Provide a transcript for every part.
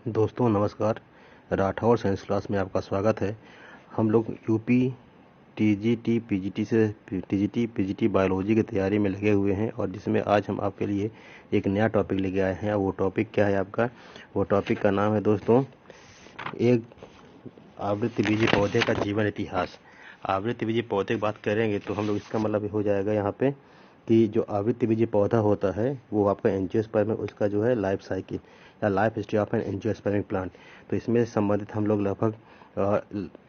दोस्तों नमस्कार। Rathore science class में आपका स्वागत है। हम लोग यूपी टीजीटी पीजीटी बायोलॉजी की तैयारी में लगे हुए हैं और जिसमें आज हम आपके लिए एक नया टॉपिक लेके आए हैं। वो टॉपिक क्या है आपका? वो टॉपिक का नाम है दोस्तों एक आवृत्तबीजी पौधे का जीवन इतिहास। आवृत्तबीजी पौधे की बात करेंगे तो हम लोग इसका मतलब हो जाएगा यहाँ पे कि जो आवृत्तबीजी पौधा होता है वो आपका एंजियोस्पर्म में उसका जो है लाइफ साइकिल या life history of an angiospermic plant. तो इसमें संबंधित हम लोग लगभग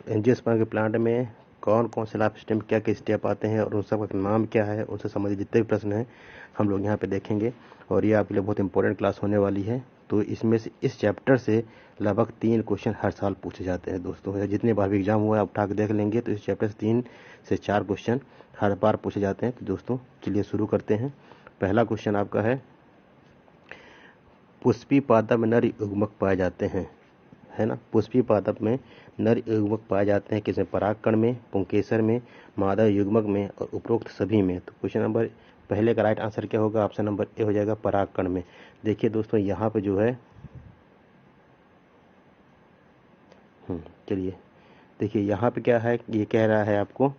एंजियोस्पर्म के प्लांट में कौन कौन से लाइफ स्टेम क्या क्या स्टेप आते हैं और उन सब का नाम क्या है, उनसे संबंधित जितने भी प्रश्न हैं हम लोग यहाँ पे देखेंगे और ये आपके लिए बहुत इंपॉर्टेंट क्लास होने वाली है। तो इसमें से इस चैप्टर से लगभग 3 क्वेश्चन हर साल पूछे जाते हैं दोस्तों। जितने बार भी एग्जाम हुआ है आप उठा के देख लेंगे तो इस चैप्टर से 3 से 4 क्वेश्चन हर बार पूछे जाते हैं। तो दोस्तों चलिए शुरू करते हैं। पहला क्वेश्चन आपका है, पुष्पी पादप में नर युग्मक पाए जाते हैं, है ना। पुष्पी पादप में नर युग्मक पाए जाते हैं किसमें? परागकण में, पुंकेसर में, मादा युग्मक में और उपरोक्त सभी में। तो क्वेश्चन नंबर पहले का राइट आंसर क्या होगा? ऑप्शन नंबर ए हो जाएगा, परागकण में। देखिए दोस्तों यहाँ पे जो है चलिए देखिए यहाँ पे क्या है, ये कह रहा है आपको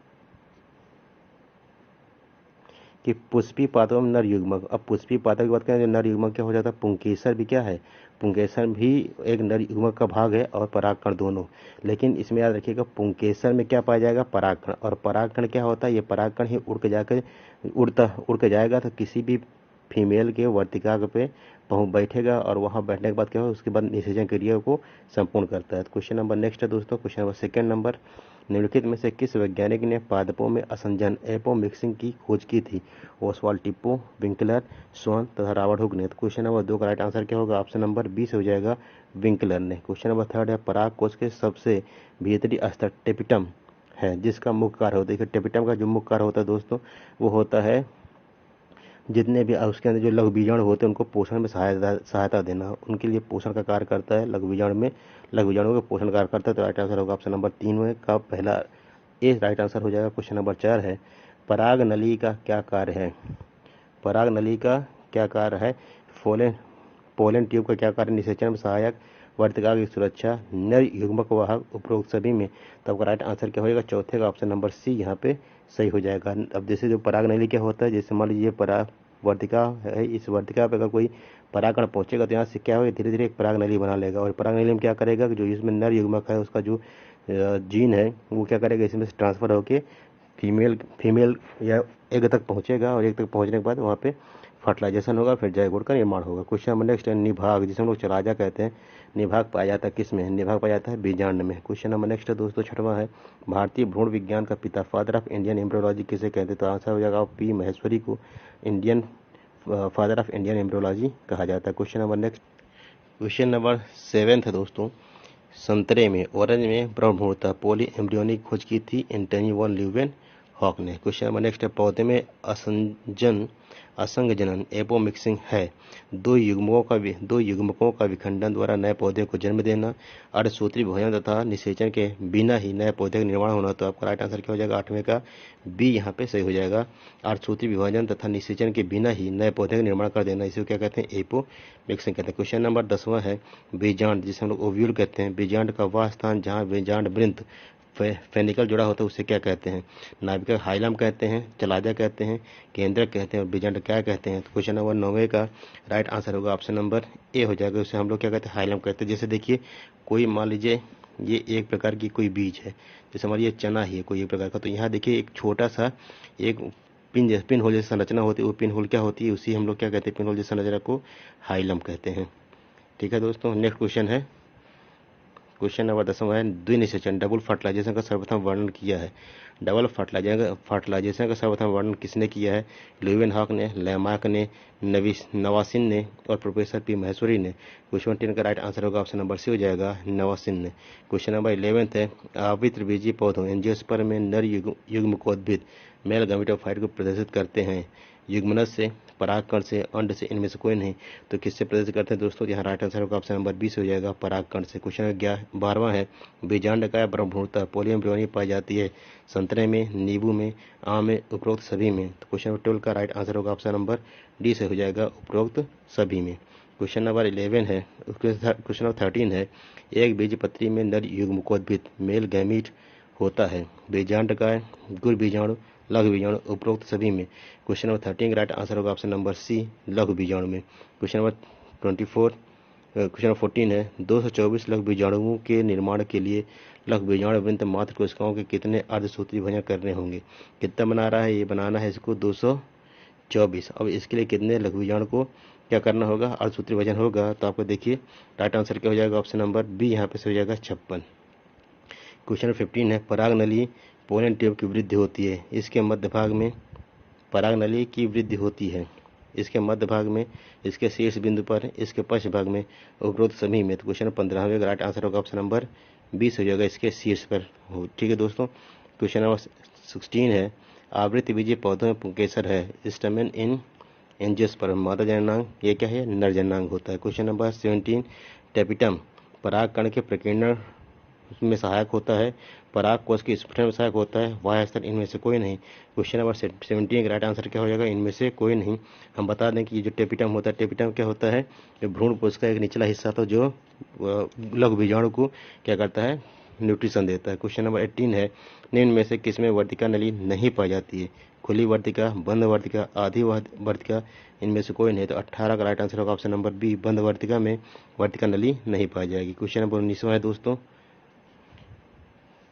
कि पुष्पी पादप में नर युग्मक। अब पुष्पी पादप की बात करें तो नर युग्मक क्या हो जाता है? पुंकेसर भी क्या है? पुंकेसर भी एक नर युग्मक का भाग है और परागकण दोनों। लेकिन इसमें याद रखिएगा पुंकेसर में क्या पाया जाएगा? परागकण। और परागकण क्या होता है? ये परागकण ही उड़ के जाएगा तो किसी भी फीमेल के वर्तिका पे पहुंच बैठेगा और वहां बैठने के बाद क्या होगा? उसके बाद निषेचन क्रिया को संपूर्ण करता है। तो क्वेश्चन नंबर नेक्स्ट है दोस्तों, क्वेश्चन नंबर सेकंड नंबर, निम्नलिखित में से किस वैज्ञानिक ने पादपों में असंजन एपोमिक्सिंग की खोज की थी? ओसवाल्ड टिप्पो, विंकलर, स्वान तथा रॉबर्ट हुक ने। तो क्वेश्चन नंबर 2 का राइट आंसर क्या होगा? ऑप्शन नंबर बी से हो जाएगा, विंकलर ने। क्वेश्चन नंबर थर्ड है, पराग कोश के सबसे भीतरी स्तर टेपिटम है जिसका मुख्य कार्य होता है। देखिए टेपिटम का जो मुख्य कार्य होता है दोस्तों वो होता है जितने भी उसके अंदर जो लघु बीजाणु होते हैं उनको पोषण में सहायता देना, उनके लिए पोषण का कार्य करता है। लघु बीजाणु का पोषण कार्य करता है। तो राइट आंसर होगा ऑप्शन नंबर 3 में का पहला ए राइट आंसर हो जाएगा। क्वेश्चन नंबर 4 है, पराग नली का क्या कार्य है? पराग नली का क्या कार्य है? पोलन ट्यूब का क्या कार्य? निषेचन में सहायक, वर्तिका की सुरक्षा, नर युग्मक वाहक, उपरोक्त सभी में। तो आपका राइट आंसर क्या होगा? चौथे का ऑप्शन नंबर सी यहाँ पे सही हो जाएगा। अब जैसे जो पराग नली क्या होता है, जैसे मान लीजिए पराग वर्तिका है, इस वर्तिका पर अगर कोई परागकण पहुंचेगा तो यहाँ से क्या होगा? धीरे धीरे एक पराग नली बना लेगा और पराग नली में क्या करेगा कि जो इसमें नर युग्मक है उसका जो जीन है वो क्या करेगा? इसमें से ट्रांसफर होकर फीमेल या एग तक पहुंचेगा और एग तक पहुंचने के बाद वहाँ पे फर्टिलाइजेशन होगा, फिर जायगोट का निर्माण होगा। क्वेश्चन नंबर नेक्स्ट है, निभाग जिसे हम लोग चराजा कहते हैं, निभाग पाया जाता है किसमें? निभाग पाया जाता है बीजांड में। क्वेश्चन नंबर नेक्स्ट है दोस्तों, छठवां है, भारतीय भ्रूण विज्ञान का पिता, फादर ऑफ इंडियन एम्ब्रियोलॉजी किसे कहते हैं? तो आंसर हो जाएगा पी महेश्वरी को Indian father of Indian embryology कहा जाता है। Question number next, question number 7 है दोस्तों, संतरे में ऑरेंज में ब्रह्मभ्रूणता पोली एम्ब्रियोनिक खोज की थी एंटनी वॉन ल्यूवेन हॉक ने। क्वेश्चन नंबर नेक्स्ट है, पौधे में असंग जनन एपोमिक्सिंग है दो युग्मकों का विखंडन द्वारा नए पौधे को जन्म देना, अर्धसूत्री विभाजन तथा निषेचन के बिना ही नए पौधे का निर्माण होना। तो आपका राइट आंसर क्या हो जाएगा? 8वें का बी यहाँ पे सही हो जाएगा, अर्धसूत्री विभाजन तथा निषेचन के बिना ही नए पौधे का निर्माण कर देना, इसे क्या कहते हैं? एपोमिक्सिंग कहते हैं। क्वेश्चन नंबर 10वां है, बीजांड जिसे हम लोग ओव्यूल कहते हैं, बीजांड का वह स्थान जहाँ बीजांड वृंत फेनिकल जुड़ा होता है उसे क्या कहते हैं? नाभिका हाइलम कहते हैं, चलाजा कहते हैं, केंद्रक कहते हैं और बीजांड क्या कहते हैं? तो क्वेश्चन नंबर 9 का राइट आंसर होगा ऑप्शन नंबर ए हो जाएगा, उसे हम लोग क्या कहते हैं? हाइलम कहते हैं। जैसे देखिए कोई मान लीजिए ये एक प्रकार की कोई बीज है, जैसे हमारी ये चना ही है कोई एक प्रकार का, तो यहाँ देखिए एक छोटा सा एक पिन होल जैसी संरचना होती है, वो पिन होल क्या होती है? उसी हम लोग क्या कहते हैं? पिन होल जैसी संरचना को हाइलम कहते हैं। ठीक है दोस्तों, नेक्स्ट क्वेश्चन है, क्वेश्चन नंबर 10वां है, द्विनिषेचन डबल फर्टिलाइजेशन का सर्वप्रथम वर्णन किया है। डबल फर्टिलाइजेशन का सर्वप्रथम वर्णन किसने किया है? ल्यूवेन हॉक ने, लैमार्क ने, नवासिन ने और प्रोफेसर पी महेश्वरी ने। क्वेश्चन 10 का राइट आंसर होगा ऑप्शन नंबर सी हो जाएगा, नवासिन ने। क्वेश्चन नंबर 11 है, आवृतबीजी पौधों एंजियोस्पर्म में नर युग्मकोद्भिद मेल गामेटोफाइट को प्रदर्शित करते हैं, युग्मनज से, परागकण से, अंड से, इनमें से कोई नहीं। तो किससे प्रदर्शित करते हैं दोस्तों? यहाँ राइट आंसर होगा ऑप्शन नंबर 20 हो जाएगा, परागकण से। क्वेश्चन 12वां है, बीजांड का ब्रह्मभ्रूणता पोलियम्ब्रियोनी पाई जाती है संतरे में, नींबू में, आम में, उपरोक्त सभी में। तो क्वेश्चन नंबर 12 का राइट आंसर होगा ऑप्शन नंबर डी से हो जाएगा, उपरोक्त सभी में। क्वेश्चन नंबर 11 है, क्वेश्चन नंबर 13 है, एक बीजपत्री में नर युग्मकोद्भिद मेल गैमीट होता है, बीजांडकाय, गुर बीजाणु, लघु बीजाणु, उपरोक्त सभी में। क्वेश्चन नंबर 13 का राइट आंसर होगा ऑप्शन नंबर सी, लघु बीजाणु में। क्वेश्चन नंबर 14 है, 224 लघु बीजाणुओं के निर्माण के लिए लघु बीजाणुवृंत मात्र कोशिकाओं के कितने अर्धसूत्री भंजन करने होंगे। कितना बना रहा है, ये बनाना है इसको 224। अब इसके लिए कितने लघु बीजाणु को क्या करना होगा, अर्धसूत्री भंजन होगा। तो आपको देखिए राइट आंसर क्या हो जाएगा, ऑप्शन नंबर बी यहाँ पे से हो जाएगा 56। क्वेश्चन 15 है, पराग नली पोलन ट्यूब की वृद्धि होती है, इसके मध्य भाग में पराग नली की वृद्धि होती है, इसके मध्य भाग में, इसके शीर्ष बिंदु पर, इसके पश्च भाग में, उपरोक्त सभी में। तो क्वेश्चन 15वें का राइट आंसर होगा ऑप्शन नंबर 20 हो जाएगा, इसके शीर्ष पर हो। ठीक है दोस्तों। क्वेश्चन नंबर 16 है, आवृत्ति बीजीय पौधों में पुंकेसर है, स्टेमेन इन एंजियोस्पर्म मादा जननांग, ये क्या है, नर जननांग होता है। क्वेश्चन नंबर 17, टेपिटम पराग कण के प्रकीर्णन में सहायक होता है, पराग कोश के स्फुटन में सहायक होता है, वाह्य स्तर इनमें से कोई नहीं। क्वेश्चन नंबर 17 का राइट आंसर क्या हो जाएगा, इनमें से कोई नहीं। हम बता दें कि ये जो टेपिटम होता है, टेपिटम क्या होता है, ये भ्रूण कोश का एक निचला हिस्सा था जो लघु बीजाणु को क्या करता है, न्यूट्रिशन देता है। क्वेश्चन नंबर 18 है, निम्न में से किसमें वर्तिका नली नहीं पाई जाती है, खुली वर्तिका, बंद वर्तिका, आधी वर्तिका, इनमें से कोई नहीं। तो 18 का राइट आंसर होगा ऑप्शन नंबर बी, बंद वर्तिका में वर्तिका नली नहीं पाई जाएगी। क्वेश्चन नंबर 19वां है दोस्तों,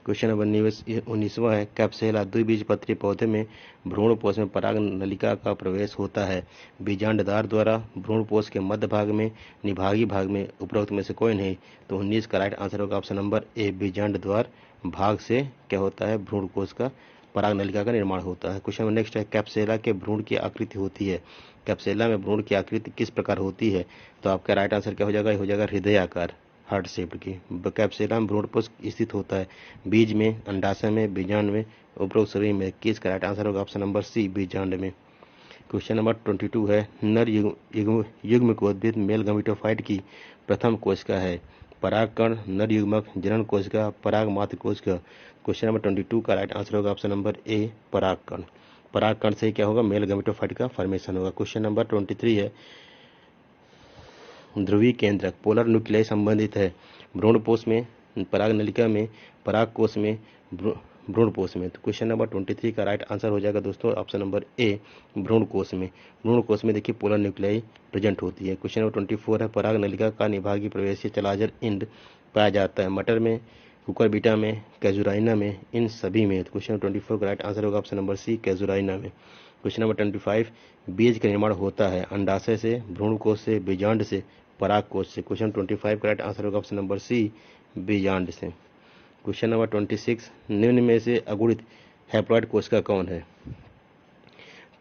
क्वेश्चन नंबर 19वां है, कैप्सेला द्विबीजपत्री पौधे में भ्रूणपोष में पराग नलिका का प्रवेश होता है, बीजांडदार द्वारा भ्रूणपोष के मध्य भाग में, निभागी भाग में, उपरोक्त में से कोई नहीं। तो 19 का राइट आंसर होगा ऑप्शन नंबर ए, बीजांडद्वार भाग से क्या होता है, भ्रूणकोष का पराग नलिका का निर्माण होता है। क्वेश्चन नंबर नेक्स्ट है, कैप्सेला के भ्रूण की आकृति होती है, कैप्सेला में भ्रूण की आकृति किस प्रकार होती है। तो आपका राइट आंसर क्या हो जाएगा, हो जाएगा हृदय आकार, हार्ट शेप्ड की। कैप्सेला में भ्रूणपोष स्थित होता है, बीज में, अंडाशय में, बीजांड में, उपरोक्त सभी में। किस का राइट आंसर होगा ऑप्शन नंबर सी, बीजांड में। क्वेश्चन नंबर 22 है, नर युग्मकोद्भिद मेल गमीटोफाइट की प्रथम कोशिका है, परागकण, नर युग्मक, जनन कोशिका, पराग मात्र कोशिका। क्वेश्चन नंबर 22 का राइट आंसर होगा ऑप्शन नंबर ए, परागकण। परागकण से क्या होगा, मेल गमीटोफाइट का फॉर्मेशन होगा। क्वेश्चन नंबर 23 है, ध्रुवीय केंद्रक पोलर न्यूक्लियाई संबंधित है, भ्रूणपोष में, पराग नलिका में, परागकोश में, भ्रूणपोष में। तो क्वेश्चन नंबर 23 का राइट आंसर हो जाएगा दोस्तों ऑप्शन नंबर ए, भ्रूणकोश में। भ्रूणकोश में देखिए पोलर न्यूक्लियाई प्रेजेंट होती है। क्वेश्चन नंबर 24 है, पराग नलिका का निभागी प्रवेशीय चलाजर इंड पाया जाता है, मटर में, कुकुरबिटा में, कैजुराइना में, इन सभी में। तो क्वेश्चन नंबर 24 का राइट आंसर होगा ऑप्शन नंबर सी, कैजुराइना में। क्वेश्चन नंबर 25, बीज का निर्माण होता है अंडाशय से, भ्रूणकोश से, बीजांड से, परागकोश से। क्वेश्चन 25 का राइट आंसर होगा ऑप्शन नंबर सी, बीजांड से। क्वेश्चन नंबर 26, निम्न में से अगुणित हैप्लॉइड कोशिका कौन है,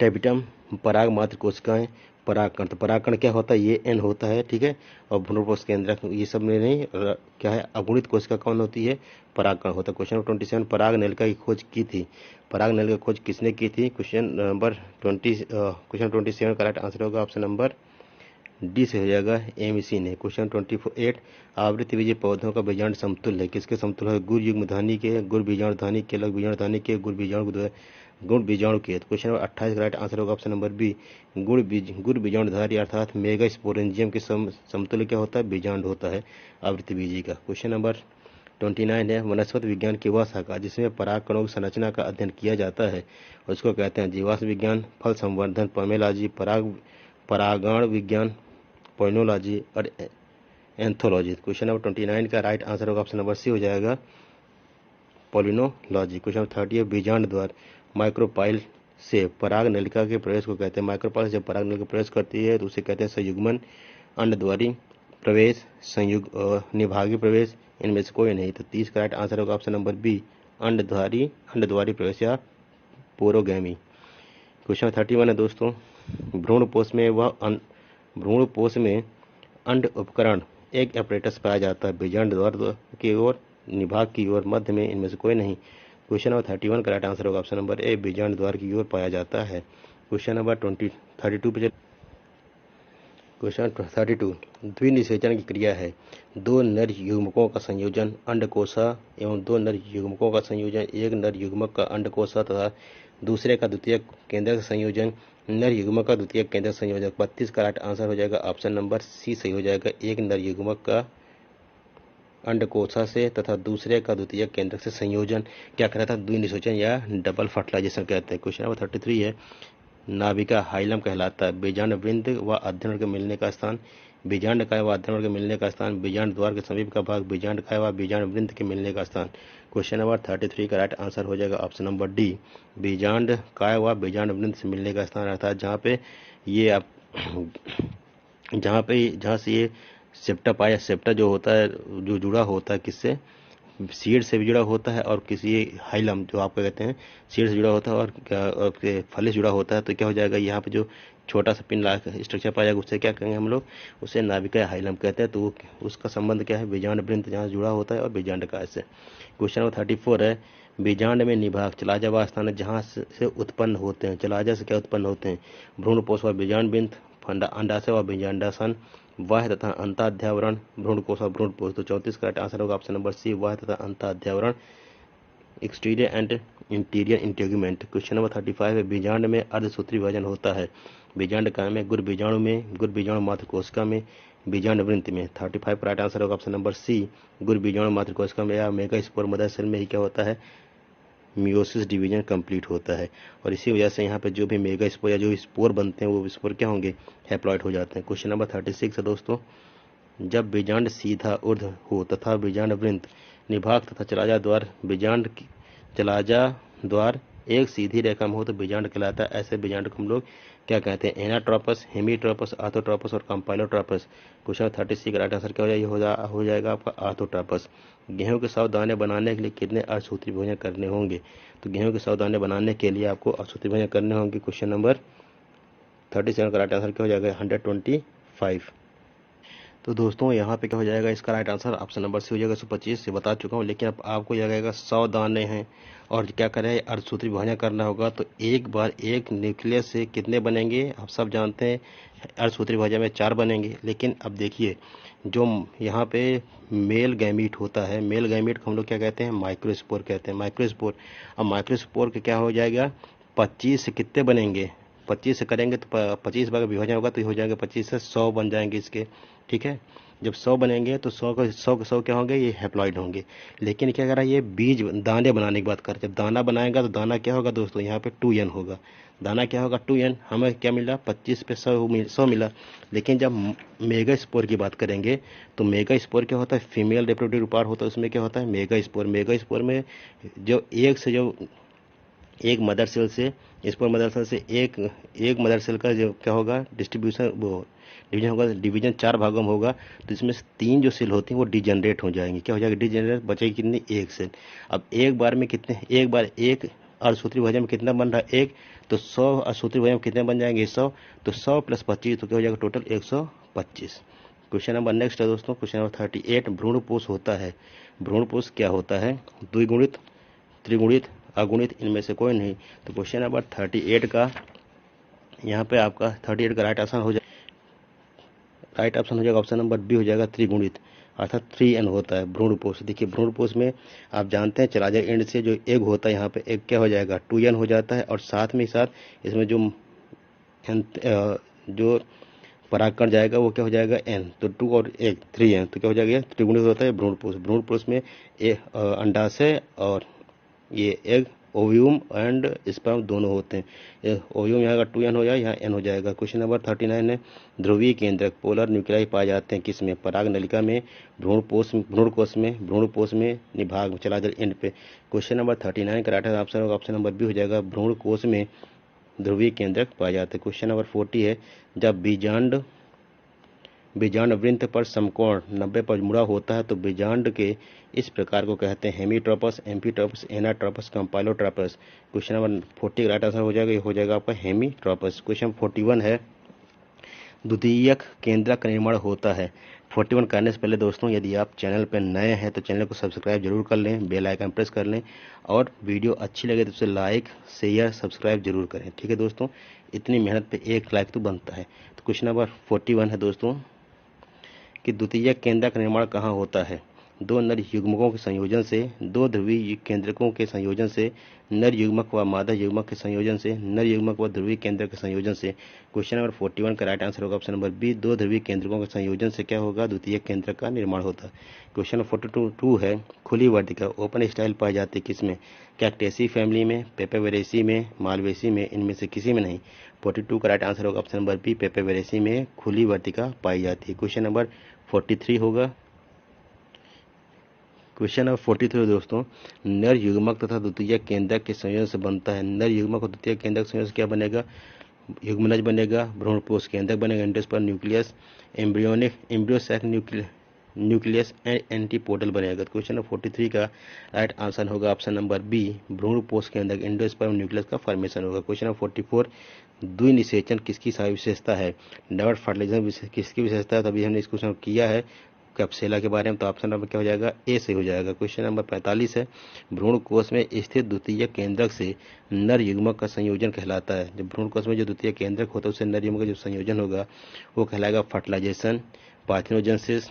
टेपिटम, पराग मात्र कोशिकाएं, परागकण। तो परागकण क्या होता है, ये एन होता है, ठीक है, और भ्रूणपोष केंद्रक ये सब में नहीं, क्या है, अगुणित कोशिका कौन होती है, परागकण होता है। क्वेश्चन नंबर 27, पराग नलिका की खोज की थी, पराग नलिका की खोज किसने की थी। क्वेश्चन नंबर 27 का राइट आंसर होगा ऑप्शन नंबर डी से हो जाएगा, एमसी ने। क्वेश्चन 28, आवृत्ति बीजीय पौधों का बीजांड समतुल्य है, किसके समतुल्य है, गुण युग्म धानी के, गुण बीजाणु धानी के, लघु बीजाणु धानी के, गुण बीजाणु के। क्वेश्चन नंबर 28 का राइट आंसर होगा ऑप्शन नंबर बी, गुण बीजाणुधारी अर्थात मेगा स्पोरेंजियम के समतुल्य क्या होता है, बीजांड होता है आवृत्ति बीजी का। क्वेश्चन नंबर 29 है, वनस्पति विज्ञान की वह शाखा जिसमें पराग कणों की संरचना का अध्ययन किया जाता है, उसको कहते हैं जीवाश्म विज्ञान, फल संवर्धन, पोमेलॉजी, परागण विज्ञान, पोइनोलॉजी और एंथोलॉजी। क्वेश्चन नंबर 29 का राइट आंसर होगा ऑप्शन नंबर सी हो जाएगा, पोलिनोलॉजी। क्वेश्चन नंबर 30 है, बीजांड द्वार माइक्रोपाइल से पराग नलिका के प्रवेश को कहते हैं, माइक्रोपाइल जब पराग नलिका प्रवेश करती है तो उसे कहते हैं संयुग्मन, अंडद्वारी प्रवेश, निभागी प्रवेश, इनमें से कोई नहीं। तो 30 का राइट आंसर होगा ऑप्शन नंबर बी, अंडद्वारी प्रवेश या पोरोगैमी। क्वेश्चन 31 है दोस्तों, भ्रूणपोष में अंड उपकरण एक अपरेटस पाया जाता है, बीजांड द्वार की ओर, निभाग की ओर, मध्य में, इनमें से कोई नहीं। क्वेश्चन नंबर 31 का राइट आंसर होगा ऑप्शन नंबर ए, बीजांड द्वार की ओर पाया जाता है। क्वेश्चन नंबर 32 पे क्वेश्चन 32, द्विनिषेचन की क्रिया है, दो नर युग्मकों का संयोजन अंडकोशा एवं दो नर युग्मकों का संयोजन एक नर युग्मक का अंडकोशा तथा दूसरे का द्वितीय केंद्रक संयोजन नर युग्मक का द्वितीयक केंद्रक संयोजक 32 का राइट आंसर हो जाएगा ऑप्शन नंबर सी सही हो जाएगा। एक नर युग्मक का अंडकोशा से तथा दूसरे का द्वितीयक केंद्रक से संयोजन क्या कहता है? द्विनिषेचन या डबल फर्टिलाइजेशन कहते हैं। क्वेश्चन नंबर 33 है, नाभिका हाइलम कहलाता है। बीजांड वृंत व अध्ययन के मिलने का स्थान, बीजांड काय व अध्ययन के मिलने का स्थान, बीजांड द्वार के समीप का भाग, बीजांड काय व बीजांड वृंत के मिलने का स्थान। क्वेश्चन नंबर 33 का राइट आंसर हो जाएगा ऑप्शन नंबर डी, बीजांड काय व बीजांड वृंत से मिलने का स्थान, अर्थात जहाँ पे ये आप जहाँ से ये सेप्टा पाया, सेप्टा जो होता है जो जुड़ा होता है किससे? सीड से भी जुड़ा होता है और किसी हाइलम जो आपको कहते हैं सीड से जुड़ा होता है और फली से जुड़ा होता है। तो क्या हो जाएगा? यहाँ पे जो छोटा सा पिन स्ट्रक्चर पाया जाएगा उससे क्या कहेंगे हम लोग? उसे नाभिका हाइलम कहते हैं। तो उसका संबंध क्या है? बीजांड वृंत जहाँ जुड़ा होता है और बीजांड काय से। क्वेश्चन नंबर 34 है, बीजांड में निभाग चलाजा व स्थान जहाँ से उत्पन्न होते हैं। चलाजा से क्या उत्पन्न होते हैं? भ्रूणपोष व बीजांड वृंत, अंडाशय व बीजांडासन, वाह तथा अंताध्यावरण, भ्रूणकोश और भ्रूणपोष। तो 34 का राइट आंसर होगा ऑप्शन नंबर सी, वाह तथा अंताध्यावरण, exterior and interior integument. Question number 35 है, बीजांड में अर्धसूत्री विभाजन होता है। बीजांड काय में, गुर बीजाणु में, गुर बीजाणु मात्र कोशिका में, बीजांड वृंत में। 35 का राइट आंसर होगा ऑप्शन नंबर सी, गुर बीजाणु मात्र कोशिका में या मेगास्पोर मदर सेल में ही क्या होता है? मियोसिस डिवीजन कंप्लीट होता है। और इसी वजह से यहाँ पे जो भी मेगा स्पोर या जो स्पोर बनते हैं वो स्पोर क्या होंगे? हैप्लॉइड हो जाते हैं। क्वेश्चन नंबर 36 है दोस्तों, जब बीजांड सीधा ऊर्ध्व हो तथा बीजांड वृंत, निभाग तथा चलाजा द्वार, बीजांड चलाजा द्वार एक सीधी रेखा में हो तो बीजांड कहलाता है। ऐसे बीजांड को हम लोग क्या कहते हैं? एनाट्रोपस, हेमीट्रोपस, आर्थोट्रोपस और कंपाइलोट्रोपस। क्वेश्चन 36 का राइट आंसर क्या हो जाएगा आपका? आर्थोट्रोपस। गेहूं के 100 दाने बनाने के लिए कितने अर्धसूत्री भोजन करने होंगे? तो गेहूं के 100 दाने बनाने के लिए आपको अर्धसूत्री भोजन करने होंगे। क्वेश्चन नंबर 37 का राइट आंसर क्या हो जाएगा? 125। तो दोस्तों यहाँ पे क्या हो जाएगा? इसका right answer option number C हो जाएगा। 125 से बता चुका हूँ, लेकिन अब आपको यह लगेगा 100 दाने हैं और क्या करें? अर्धसूत्री विभाजन करना होगा। तो एक बार एक न्यूक्लियस से कितने बनेंगे? आप सब जानते हैं अर्धसूत्री विभाजन में 4 बनेंगे। लेकिन अब देखिए जो यहाँ पे मेल गैमीट होता है, मेल गैमीट को हम लोग क्या कहते हैं? माइक्रोस्पोर कहते हैं, माइक्रोस्पोर। अब माइक्रोस्पोर के क्या हो जाएगा? 25 से कितने बनेंगे? 25 से करेंगे तो 25 बार विभाजन होगा तो हो जाएगा 25 से 100 बन जाएंगे इसके। ठीक है, जब 100 बनेंगे तो 100 क्या होंगे? ये हैप्लॉइड होंगे। लेकिन क्या कर रहा है? ये बीज दाने बनाने की बात कर, जब दाना बनाएगा तो दाना क्या होगा दोस्तों? यहाँ पे 2n होगा। दाना क्या होगा? 2n। हमें क्या मिला? 25 पे 100 मिला। लेकिन जब मेगा स्पोर की बात करेंगे तो मेगा स्पोर क्या होता है? फीमेल रिप्रोडक्टिव पार्ट होता है, उसमें क्या होता है? Mega spore. मेगा स्पोर में जो एक मदर सेल से स्पोर मदर सेल से एक मदर सेल का जो क्या होगा? डिस्ट्रीब्यूशन वो डिवीजन होगा। डिवीजन 4 भागों में होगा तो इसमें से 3 जो सेल होती हैं वो डिजनरेट हो जाएंगी। क्या हो जाएगा? डिजनरेट। बचेगी कितनी? एक सेल। अब एक बार में कितने? एक बार एक अर्धसूत्री विभाजन में कितना बन रहा है? एक। तो 100 अर्धसूत्री विभाजन में कितने बन जाएंगे? 100। तो 100 + 25 तो क्या हो जाएगा? टोटल 125। क्वेश्चन नंबर नेक्स्ट है दोस्तों, क्वेश्चन नंबर 38, भ्रूणपोष होता है। भ्रूणपोष क्या होता है? द्विगुणित, त्रिगुणित, अगुणित, इनमें से कोई नहीं। तो क्वेश्चन नंबर 38 का यहाँ पे आपका 38 का राइट ऑप्शन हो जाएगा ऑप्शन नंबर बी हो जाएगा, त्रिगुणित। अर्थात 3n होता है भ्रूणपोष। देखिए भ्रूणपोष में आप जानते हैं चलाजा एंड से जो एग होता है यहाँ पे एग क्या हो जाएगा? 2n हो जाता है। और साथ में इसमें जो परागकण जाएगा वो क्या हो जाएगा? n। तो 2 और 1 3n, तो क्या हो जाएगा? त्रिगुणित होता है भ्रूणपोष। भ्रूणपोष में अंडाशय और ये एग, ओव्यूम एंड स्पर्म दोनों होते हैं। ओव्यूम यहाँ का 2n हो जाएगा, यहाँ n हो जाएगा। क्वेश्चन नंबर 39 है, ध्रुवीय केंद्रक पोलर न्यूक्लियाई पाए जाते हैं किसमें? पराग नलिका में, भ्रूणकोश में, निभाग में, चलाजल एंड पे। क्वेश्चन नंबर 39 का राइट आंसर होगा ऑप्शन नंबर बी हो जाएगा, भ्रूणकोश में ध्रुवीय केंद्रक पाए जाते हैं। क्वेश्चन नंबर 40 है, जब बीजांड वृंत पर समकोण 90 पर मुड़ा होता है तो बीजांड के इस प्रकार को कहते हैं hemitropous, amphitropous, anatropous, campylotropous. Question number 40 right answer हो जाएगा, ये हो जाएगा आपका हेमीट्रोपस। क्वेश्चन 41 है, द्वितीयक केंद्रक का निर्माण होता है। 41 करने से पहले दोस्तों यदि आप चैनल पर नए हैं तो चैनल को सब्सक्राइब जरूर कर लें, बेल आइकन प्रेस कर लें और वीडियो अच्छी लगे तो उसे लाइक शेयर सब्सक्राइब जरूर करें। ठीक है दोस्तों, इतनी मेहनत पे एक लाइक तो बनता है। तो क्वेश्चन नंबर 41 है दोस्तों कि द्वितीयक केंद्रक का निर्माण कहाँ होता है? दो नर युग्मकों के संयोजन से, दो ध्रुवीय केंद्रकों के संयोजन से, नर युग्मक व मादा युग्मक के संयोजन से, नर युग्मक व ध्रुवीय केंद्रक के संयोजन से। क्वेश्चन नंबर 41 का राइट आंसर होगा ऑप्शन नंबर बी, दो ध्रुवीय केंद्रकों के संयोजन से क्या होगा, द्वितीय केंद्रक का निर्माण होता है। क्वेश्चन नंबर 42 है, खुली वर्तिका ओपन स्टाइल पाई जाती है किसमें, कैक्टेसी फैमिली में, पेपेवेरेसी में, मालवेसी में, इनमें से किसी में नहीं। 42 का राइट आंसर होगा ऑप्शन नंबर बी, पेपेवेरेसी में खुली वर्तिका पाई जाती है। क्वेश्चन नंबर 43 होगा, क्वेश्चन नंबर 43 दोस्तों, नर युग्मक तथा द्वितीय केंद्रक के संयोजन से बनता है। नर युग्मक और द्वितीय केंद्रक संयोजन से क्या बनेगा, युग्मनज बनेगा, भ्रूणपोष केंद्रक बनेगा, endosperm nucleus, embryo sac nucleus and antipodal बनेगा। क्वेश्चन नंबर 43 का राइट आंसर होगा ऑप्शन नंबर बी, भ्रूणपोष केंद्रक एंडोस्पर्म न्यूक्लियस का फॉर्मेशन होगा। क्वेश्चन नंबर 44, द्विनिषेचन किसकी विशेषता है, डबल फर्टिलाइजेशन किसकी विशेषता है, तभी हमने इस क्वेश्चन किया है कैप्सेला के बारे में, तो ऑप्शन नंबर क्या हो जाएगा, ए से हो जाएगा। क्वेश्चन नंबर 45 है, भ्रूण कोश में स्थित द्वितीय केंद्रक से नर युग्मक का संयोजन कहलाता है। जब भ्रूण कोश में जो द्वितीय केंद्रक होता है उससे नर युग्मक का जो संयोजन होगा वो कहलाएगा फर्टिलाइजेशन, पार्थिनोजेनेसिस,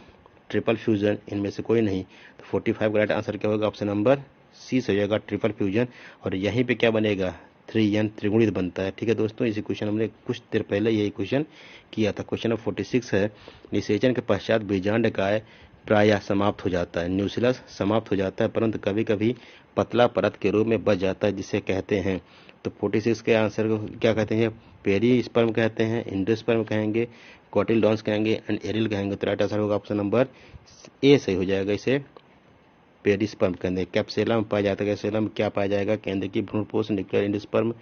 ट्रिपल फ्यूजन, इनमें से कोई नहीं। तो 45 का राइट आंसर क्या होगा, ऑप्शन नंबर सी से हो जाएगा, ट्रिपल फ्यूजन। और यहीं पे क्या बनेगा, 3n त्रिगुणित बनता है। ठीक है दोस्तों, इसी क्वेश्चन हमने कुछ देर पहले यही क्वेश्चन किया था। क्वेश्चन नंबर 46 है, निषेचन के पश्चात बीजांड काय प्रायः समाप्त हो जाता है। न्यूसिलस समाप्त हो जाता है परंतु कभी कभी पतला परत के रूप में बच जाता है, जिसे कहते हैं। तो 46 के आंसर को क्या कहते हैं, पेरीस्पर्म कहते हैं, इंडोस्पर्म कहेंगे, कोटिलडॉन्स कहेंगे एंड एरिल कहेंगे। तो राइट आंसर होगा ऑप्शन नंबर ए सही हो जाएगा, इसे पेरिस्पर्म कहते हैं। कैप्सेला में पाया जाता है, कैप्सेला में क्या पाया जाएगा, केंद्र की भ्रूणपोष, nuclear endosperm,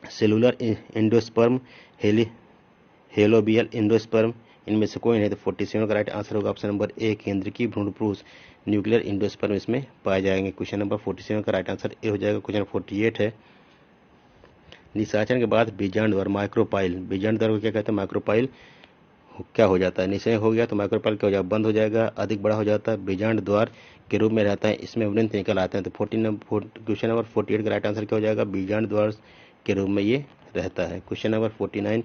cellular endosperm, helobial endosperm, इनमें से कोई नहीं। तो 47 का राइट आंसर होगा ऑप्शन नंबर ए, केंद्र की भ्रूणपोष, न्यूक्लियर एंडोस्पर्म इसमें पाए जाएंगे। क्वेश्चन नंबर 47 का राइट आंसर ए हो जाएगा। क्वेश्चन 48 है, निषेचन के बाद बीजांड द्वार माइक्रोपाइल, बीजांड द्वार को क्या कहते हैं, माइक्रोपाइल क्या हो जाता है, निषेचन हो गया तो माइक्रोपाइल क्या हो जाएगा, बंद हो जाएगा, अधिक बड़ा हो जाता है, बीजांड द्वार के रूप में रहता है, इसमें वृंत निकल आते हैं। तो क्वेश्चन नंबर 48 का राइट आंसर क्या हो जाएगा, बीजांड द्वार के रूप में ये रहता है। क्वेश्चन नंबर 49,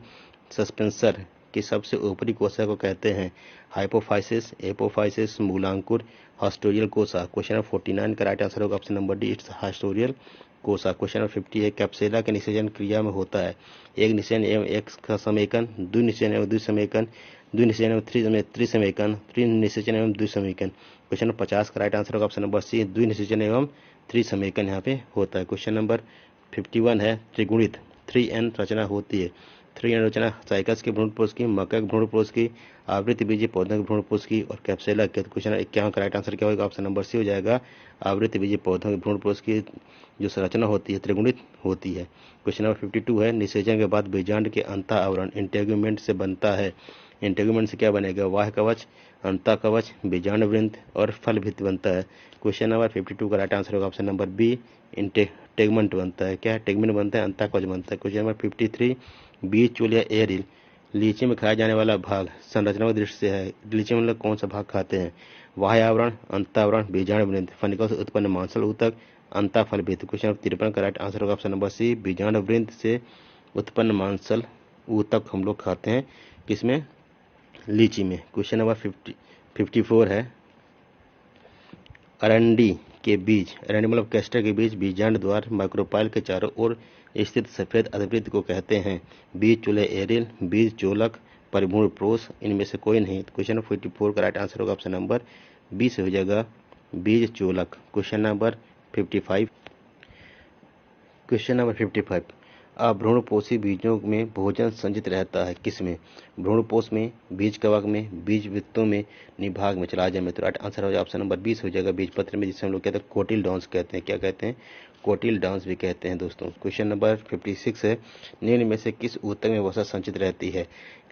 सस्पेंसर की सबसे ऊपरी कोशिका को कहते हैं, हाइपोफाइसिस, एपोफाइसिस, मूलांकुर, हास्टोरियल कोसा। क्वेश्चन नंबर 49 का राइट आंसर होगा ऑप्शन नंबर डी, इट्स हास्टोरियल कोसा। क्वेश्चन नंबर 50 है, कैप्सेला के निषेचन क्रिया में होता है एक निषेचन एवं एक का समेकन, द्विनिषेचन एवं द्विसमेकन, द्विनिषेचन एवं त्रिसमेकन, त्रिनिषेचन एवं द्विसमेकन। क्वेश्चन नंबर 50 का राइट आंसर होगा ऑप्शन नंबर सी, द्विनिषेचन एवं त्रिसमेकन यहाँ पे होता है। क्वेश्चन नंबर 51 है, त्रिगुणित 3n रचना होती है। 3n रचना साइकस के भ्रूणपोष की, मकर के भ्रूणपोष की, आवृत्ति बीजी पौधों के भ्रूणपोष की और कैप्सेला के। क्वेश्चन 51 का राइट आंसर क्या होगा, ऑप्शन नंबर सी हो जाएगा, आवृत्ति बीजी पौधों के भ्रूणपोष की जो संरचना होती है त्रिगुणित होती है। क्वेश्चन नंबर 52 है, निषेचन के बाद बीजांड के अंतः आवरण इंटेगुमेंट से बनता है। इंटेगुमेंट से क्या बनेगा, वाह कवच, अंतः कवच, बीजांड वृंत और फल भित्ति बनता है। क्वेश्चन नंबर 52 का राइट आंसर होगा ऑप्शन नंबर बी, टेगमेंट बनता है। क्या है, टेगमेंट बनता है, अंतः कवच बनता है। क्वेश्चन नंबर 53, बीज चूल या एरिल लीची में खाया जाने वाला भाग संरचना की दृष्टि से है, लीची में लोग कौन सा भाग खाते हैं, बाह्य आवरण, अंतःवरण, बीजांड वृंत, फनिकल से उत्पन्न मांसल ऊतक, अंतः फल भित्ति। क्वेश्चन नंबर 53 का राइट आंसर होगा ऑप्शन नंबर सी, बीजांड वृंत से उत्पन्न मांसल ऊतक हम लोग खाते हैं, किसमें, लीची में। क्वेश्चन नंबर 54 है, अरंडी के बीज, अरंडी मतलब कैस्टर के बीज बीजांड द्वार माइक्रोपाइल के चारों ओर स्थित सफेद अर्धवृत्त को कहते हैं, बीज चूल्हे एरिल, बीज चोलक, परिभ्रूण प्रोस, इनमें से कोई नहीं। क्वेश्चन नंबर 54 का राइट आंसर होगा ऑप्शन नंबर बी से हो जाएगा, बीज चोलक। क्वेश्चन नंबर 55, क्वेश्चन नंबर 55, अभ्रूणपोषी बीजों में भोजन संचित रहता है, किसमें, भ्रूणपोष में, बीज कवक में, बीज वित्तों में, निभाग में। चला जाए में, तो राइट आंसर हो जाए ऑप्शन नंबर 20 हो जाएगा, बीज पत्र में, जिसे हम लोग कहते हैं कोटिलडॉन्स कहते हैं। क्या कहते हैं, कोटिलडॉन्स भी कहते हैं दोस्तों। क्वेश्चन नंबर 56 है, निम्न में से किस ऊतक में वसा संचित रहती है।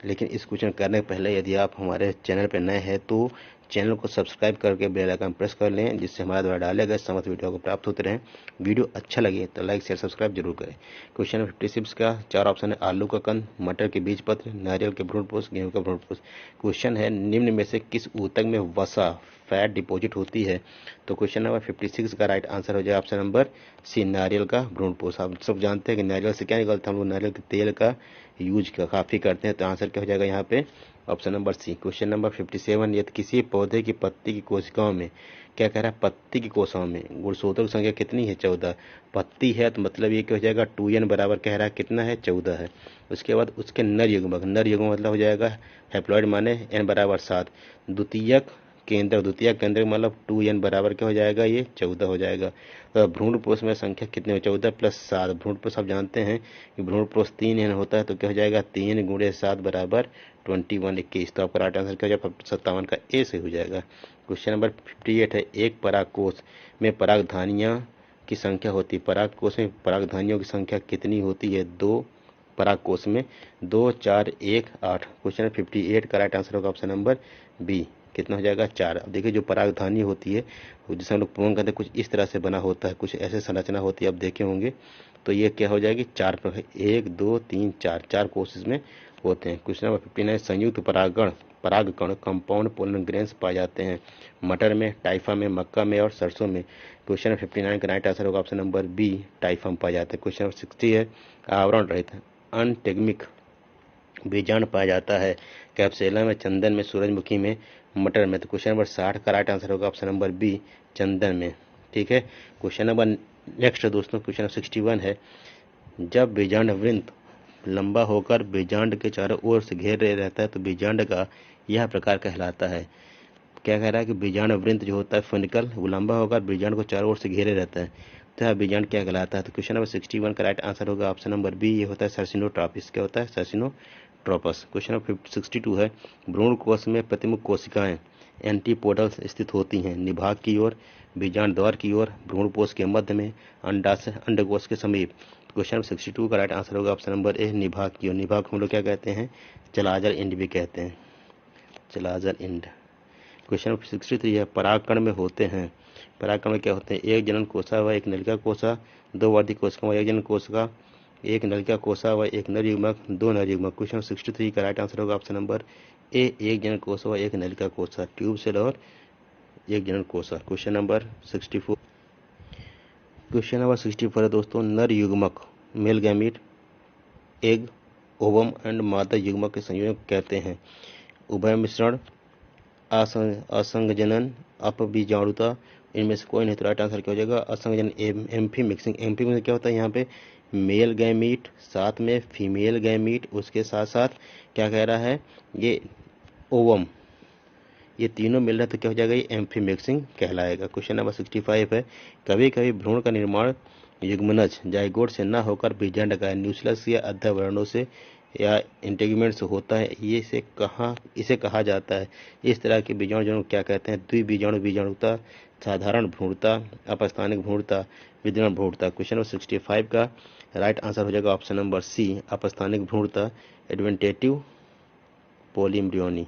लेकिन इस क्वेश्चन करने से पहले यदि आप हमारे चैनल पर नए हैं तो चैनल को सब्सक्राइब करके बेल आइकन प्रेस कर लें, जिससे हमारे द्वारा डाले गए समस्त वीडियो को प्राप्त होते रहें। वीडियो अच्छा लगे तो लाइक शेयर सब्सक्राइब जरूर करें। क्वेश्चन नंबर 56 का 4 ऑप्शन है, आलू का कंद, मटर के बीज पत्र, नारियल के भ्रूणपोष, गेहूं का भ्रूणपोष। क्वेश्चन है, निम्न में से किस ऊतक में वसा फैट डिपॉजिट होती है। तो क्वेश्चन नंबर 56 का राइट आंसर हो जाए ऑप्शन नंबर सी, नारियल का भ्रूणपोष। आप सब जानते हैं कि नारियल से क्या निकलता है, हम लोग नारियल के तेल का यूज काफ़ी करते हैं। तो आंसर क्या हो जाएगा यहाँ पे option number C. Question number 57, यदि किसी पौधे की पत्ती की कोशिकाओं में, क्या कह रहा है, पत्ती की कोशिकाओं में गुणसूत्रों की संख्या कितनी है, 14। पत्ती है तो मतलब ये क्या हो जाएगा 2n बराबर कह रहा है कितना है, 14 है। उसके बाद उसके नर युग्मक मतलब हो जाएगा हैप्लॉइड माने n बराबर 7। द्वितीयक केंद्र मतलब 2n बराबर क्या हो जाएगा, ये 14 हो जाएगा। तो भ्रूणपोष में संख्या कितनी हो, 14 + 7। भ्रूणपोष आप जानते हैं कि भ्रूणपोष 3n होता है, तो क्या हो जाएगा 3 × 7 बराबर 21। तो आपका राइट आंसर क्या हो जाएगा 57 का ए से हो जाएगा। क्वेश्चन नंबर 58 है, एक परागकोश में परागधानियां की संख्या होती है, परागकोश में परागधानियों की संख्या कितनी होती है, 2 परागकोश में 2, 4, 1, 8। क्वेश्चन 58 का राइट आंसर होगा ऑप्शन नंबर बी, कितना हो जाएगा 4। अब देखिए जो परागधानी होती है जिसे हम लोग पूर्ण कहते हैं, कुछ इस तरह से बना होता है, कुछ ऐसे संरचना होती है, आप देखे होंगे। तो ये क्या हो जाएगी 4, 1, 2, 3, 4 कोश इसमें होते हैं। क्वेश्चन नंबर 59, संयुक्त परागकण कंपाउंड पोलन ग्रेन्स पाए जाते हैं मटर में, टाइफा में, मक्का में और सरसों में। क्वेश्चन नंबर 59 का राइट आंसर होगा ऑप्शन नंबर बी, टाइफा में पाए जाते हैं। क्वेश्चन नंबर 60 है, आवरण रहित अनटेगमिक बीजांड पाया जाता है कैप्सेला में, चंदन में, सूरजमुखी में, मटर में। तो क्वेश्चन नंबर 60 का राइट आंसर होगा ऑप्शन नंबर बी, चंदन में। ठीक है। क्वेश्चन नंबर नेक्स्ट दोस्तों, क्वेश्चन नंबर 61 है, जब बीजांड वृंत लंबा होकर बीजांड के चारों ओर से घेरे रहता है तो बीजांड का यह प्रकार कहलाता है। क्या कह रहा है कि बीजांड वृंत जो होता है फेनिकल, वो लंबा होकर बीजांड को चारों ओर से घेरे रहता है, तो यह बीजांड क्या कहलाता है। तो क्वेश्चन नंबर 61 का राइट आंसर होगा ऑप्शन नंबर बी, ये होता है सर्सिनोट्रॉपिस। क्या होता है, सर्सिनोट्रोपस। क्वेश्चन नंबर 62 है, भ्रूण कोश में प्रतिमुख कोशिकाएं एंटीपोडल्स स्थित होती हैं, निभाग की ओर, बीजांड द्वार की ओर, भ्रूणपोष के मध्य में, अंडकोश के समीप। क्वेश्चन नंबर 62 का राइट आंसर होगा ऑप्शन नंबर ए, निभाग की ओर। निभाग हम लोग क्या कहते हैं, चलाजर इंड भी कहते हैं, चलाजर इंड। क्वेश्चन नंबर 63 है, परागकण में होते हैं, परागकण में क्या होते हैं, एक जनन कोशिका व एक नलिका कोशिका, 2 वर्धी कोशिका व एक जनन कोशिका, एक नलिका कोशिका व एक नर युग्मक, 2 नर युग्मक। क्वेश्चन 63 का राइट आंसर होगा ऑप्शन नंबर ए, एक जनन कोशिका व एक नलिका कोशिका, ट्यूब सेल और एक जनन कोशिका। क्वेश्चन नंबर 64, क्वेश्चन नंबर 64 है दोस्तों, नर युग्मक male gamete, egg, ovum and मादा युग्मक के संयोजन कहते हैं। उभय मिश्रण, असंगजनन, अपबीजाणुता, इनमें से कोई नहीं। तो राइट आंसर क्या हो जाएगा, असंगजन, एम्फी मिक्सिंग। एम्फी में क्या होता है, यहाँ पे मेल गैमीट साथ में फीमेल गैमीट, उसके साथ साथ क्या कह रहा है, ये ओवम, ये तीनों मिल रहा है, तो क्या हो जाएगा, ये एम्फी मिक्सिंग कहलाएगा। क्वेश्चन नंबर 65 है, कभी कभी भ्रूण का निर्माण युग्मनज जाइगोट से न होकर बीजांड का न्यूक्लियस या अध्यवर्णों से या इंटेगुमेंट से होता है, इसे कहा जाता है। इस तरह के बीजाणु क्या कहते हैं, द्विबीजाणु बीजाणुता, साधारण भ्रूणता, अपस्थानिक भ्रूणता, विद्यमान भ्रूणता। क्वेश्चन नंबर 65 का राइट आंसर हो जाएगा ऑप्शन नंबर सी, अपस्थानिक भ्रूणता, एडवेंटेटिव पॉलीम्ब्रियोनी।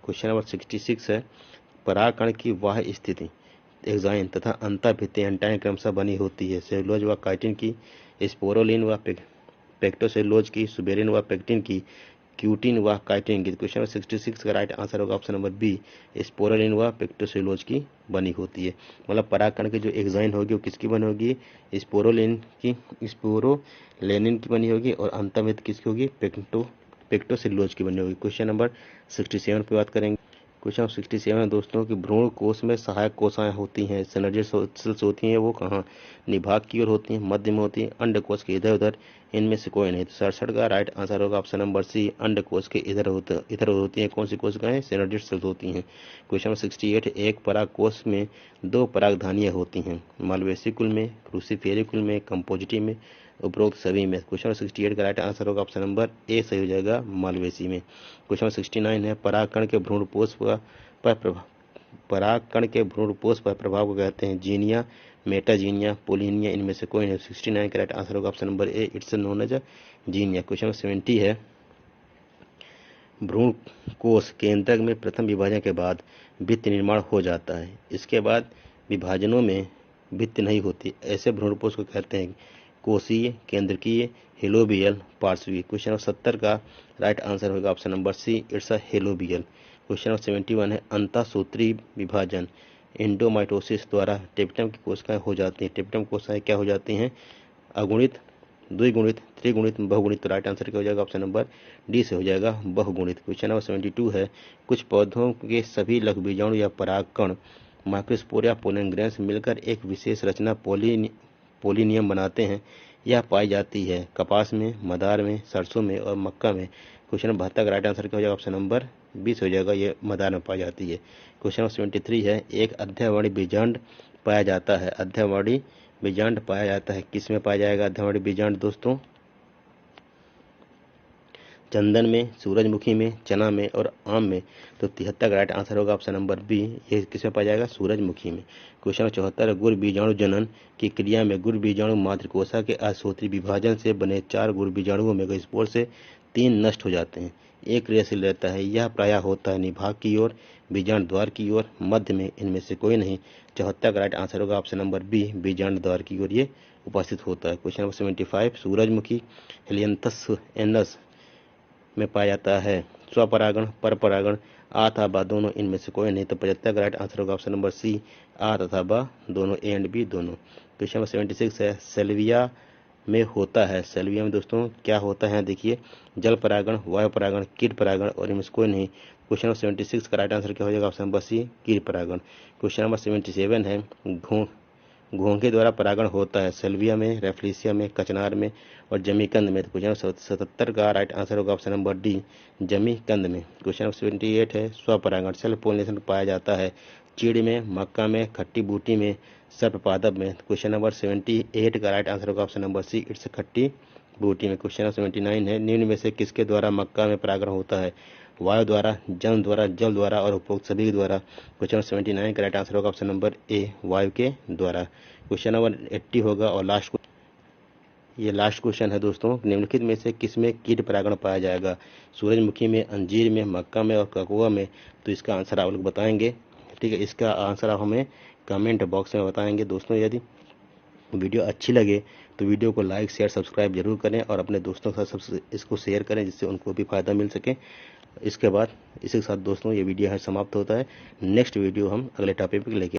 क्वेश्चन नंबर 66 है, परागकण की बाह्य स्थिति एक्साइन तथा अंतःभित्ति एंटाइन क्रमशः बनी होती है, सेलुलोज व काइटिन की, स्पोरोलिन व पेक्टोसेलुलोज की, सुबेरिन व पेक्टिन की, क्यूटिन व काइटिन की। क्वेश्चन नंबर 66 का राइट आंसर होगा ऑप्शन नंबर बी, स्पोरोलिन व पेक्टोसेलुलोज की बनी होती है। मतलब परागकण की जो एक्साइन होगी वो किसकी बनी होगी, स्पोरोलिन की, स्पोरोलेनिन की बनी होगी, और अंतःभित्ति किसकी होगी, पेक्टोसेलुलोज की बनी होगी। क्वेश्चन नंबर 67 पे बात करेंगे। क्वेश्चन 67 दोस्तों की भ्रूण कोश में सहायक कोशिकाएं होती हैं, सिनर्जी सेल्स होती हैं, वो कहाँ, निभाग की ओर होती हैं, मध्य में होती हैं, अंडकोश के इधर उधर, इनमें से कोई नहीं। तो 67 का राइट आंसर होगा ऑप्शन नंबर सी, अंडकोश के इधर होती हैं। कौन सी कोशिकाएं, सिनर्जी सेल्स होती हैं। क्वेश्चन नंबर 68, एक परागकोश में 2 परागधानियां होती हैं, मालवेसी कुल में, क्रूसीफेरी कुल में, कंपोजिटी में, उपरोक्त सभी में। क्वेश्चन नंबर 68 का राइट आंसर होगा ऑप्शन नंबर ए सही हो जाएगा, मालवेसी में। क्वेश्चन नंबर 69 है, परागकण के भ्रूणपोष पर प्रभाव को कहते हैं, जीनिया, मेटाजीनिया, पोलिनिया, इनमें से कोई नहीं। 69 का राइट आंसर होगा option number A, it's known as xenia. Question number 70 है, भ्रूण कोश केंद्रक में प्रथम विभाजन के बाद भित्ति निर्माण हो जाता है, इसके बाद विभाजनों में भित्ति नहीं होती, ऐसे भ्रूणपोष को कहते हैं कोशीय, केंद्रकीय, हेलोबियल, पार्श्वीय। क्वेश्चन नंबर 70 का राइट आंसर होगा option number C, it's a helobial. Question number 71 है, अंतःसूत्री विभाजन एंडोमाइटोसिस द्वारा टेप्टम की कोशिकाएं हो जाती हैं, टेप्टम कोशिकाएं क्या हो जाती हैं, अगुणित द्विगुणित, त्रिगुणित, बहुगुणित। तो राइट आंसर क्या हो जाएगा? ऑप्शन नंबर डी से हो जाएगा बहुगुणित। क्वेश्चन नंबर 72 है, कुछ पौधों के सभी लघु बीजाणु या परागकण माइक्रोस्पोर या पोलन ग्रेन्स मिलकर एक विशेष रचना पोलिनियम बनाते हैं। यह पाई जाती है कपास में, मदार में, सरसों में और मक्का में। क्वेश्चन नंबर 72 का राइट आंसर क्या हो जाएगा? ऑप्शन नंबर 20 हो जाएगा, ये मदार में पाई जाती है। क्वेश्चन नंबर 73 है, एक अध्यावरी बीजांड पाया जाता है। अध्यावरी बीजांड पाया जाता है, किस में पाया जाएगा अध्यावरी बीजांड दोस्तों? चंदन में, सूरजमुखी में, चना में और आम में। तो 73 का राइट आंसर होगा ऑप्शन नंबर बी, ये किस में पाया जाएगा? सूरजमुखी में। क्वेश्चन नंबर 74, गुड़ बीजाणु जनन की क्रिया में गुड़ बीजाणु मातृकोशा के असूत्री विभाजन से बने 4 गुड़ बीजाणुओं में मेगास्पोर से 3 नष्ट हो जाते हैं। एक क्रियाशील रहता है, यह प्रायः होता है निभाग की ओर, बीजांड द्वार की ओर, मध्य में, इनमें से कोई नहीं। 74 का राइट आंसर होगा ऑप्शन नंबर बी, बीजांड द्वार की ओर ये उपस्थित होता है। क्वेश्चन नंबर 75, सूरजमुखी हेलियंथस एनस में पाया जाता है स्वपरागण, परपरागण, आ तथा बा दोनों, इनमें से कोई नहीं। तो 75 का राइट आंसर होगा ऑप्शन नंबर सी, आ तथा बा दोनों, ए एंड बी दोनों। क्वेश्चन नंबर 76 है, सेल्विया में होता है। सेल्विया में दोस्तों क्या होता है? देखिए, जल परागण, वायु परागण, कीट परागण और इनमें से कोई नहीं। क्वेश्चन नंबर 76 का राइट आंसर क्या हो जाएगा? ऑप्शन नंबर सी, कीट परागण। क्वेश्चन नंबर 77 है, घोंघे द्वारा परागण होता है। सेल्विया में, रेफ्लिसिया में, कचनार में और जमीकंद में। तो क्वेश्चन 77 का राइट आंसर होगा ऑप्शन नंबर डी, जमीकंद में। क्वेश्चन नंबर 78 है, स्वपरागण सेल्फ पोलिनेशन पाया जाता है चीड़ में, मक्का में, खट्टी बूटी में, सर्पपादप में। क्वेश्चन नंबर 78 का राइट आंसर होगा ऑप्शन नंबर सी, इट्स खट्टी बूटी में। क्वेश्चन नंबर 79 है, निम्न में से किसके द्वारा मक्का में परागण होता है? वायु द्वारा, जन द्वारा, जल द्वारा और उपरोक्त सभी के द्वारा। क्वेश्चन नंबर 79 का राइट आंसर होगा ऑप्शन नंबर ए, वायु के द्वारा। क्वेश्चन नंबर 80 होगा और लास्ट क्वेश्चन है दोस्तों, निम्नलिखित में से किसमें कीट परागण पाया जाएगा? सूरजमुखी में, अंजीर में, मक्का में और ककोआ में। तो इसका आंसर आप लोग बताएंगे, ठीक है। इसका आंसर आप हमें कमेंट बॉक्स में बताएंगे दोस्तों। यदि वीडियो अच्छी लगे तो वीडियो को लाइक, शेयर, सब्सक्राइब जरूर करें और अपने दोस्तों के साथ इसको शेयर करें, जिससे उनको भी फायदा मिल सके। इसके बाद इसी के साथ दोस्तों ये वीडियो यहाँ समाप्त होता है। नेक्स्ट वीडियो हम अगले टॉपिक पर लेके